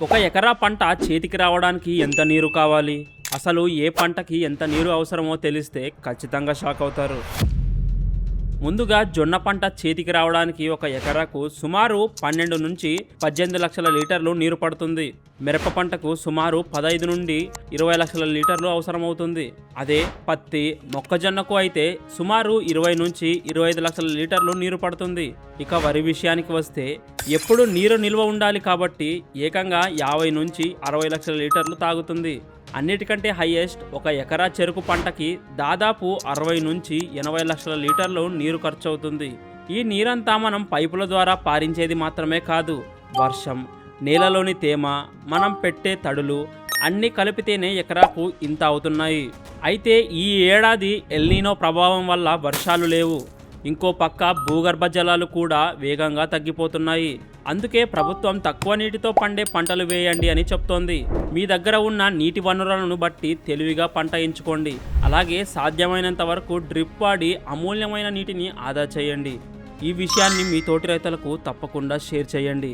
ఒక ఎకరా పంట చేతికి రావడానికి ఎంత నీరు కావాలి? అసలు ఏ పంటకి ఎంత నీరు అవసరమో తెలిస్తే ఖచ్చితంగా షాక్ అవుతారు. ముందుగా జొన్న పంట చేతికి రావడానికి ఒక ఎకరాకు సుమారు 12 నుంచి 18 లక్షల లీటర్లు నీరు పడుతుంది. మిరప పంటకు సుమారు 15 నుండి 20 లక్షల లీటర్లు అవసరమవుతుంది. అదే పత్తి, మొక్కజొన్నకు అయితే సుమారు 20 నుంచి 25 లక్షల లీటర్లు నీరు పడుతుంది. ఇక వరి విషయానికి వస్తే ఎప్పుడు నీరు నిల్వ ఉండాలి కాబట్టి ఏకంగా 50 నుంచి 60 లక్షల లీటర్లు తాగుతుంది. అన్నిటికంటే హైయెస్ట్ ఒక ఎకరా చెరుకు పంటకి దాదాపు 60 నుంచి 80 లక్షల లీటర్లు నీరు ఖర్చు అవుతుంది. ఈ నీరంతా మనం పైపుల ద్వారా పారించేది మాత్రమే కాదు, వర్షం, నేలలోని తేమ, మనం పెట్టే తడులు అన్నీ కలిపితేనే ఎకరాకు ఇంత అవుతున్నాయి. అయితే ఈ ఏడాది ఎల్నీనో ప్రభావం వల్ల వర్షాలు లేవు. ఇంకో పక్క భూగర్భ జలాలు కూడా వేగంగా తగ్గిపోతున్నాయి. అందుకే ప్రభుత్వం తక్కువ నీటితో పండే పంటలు వేయండి అని చెప్తోంది. మీ దగ్గర ఉన్న నీటి వనరులను బట్టి తెలివిగా పంట ఎంచుకోండి. అలాగే సాధ్యమైనంత వరకు డ్రిప్ వాడి అమూల్యమైన నీటిని ఆదా చేయండి. ఈ విషయాన్ని మీ తోటి రైతులకు తప్పకుండా షేర్ చేయండి.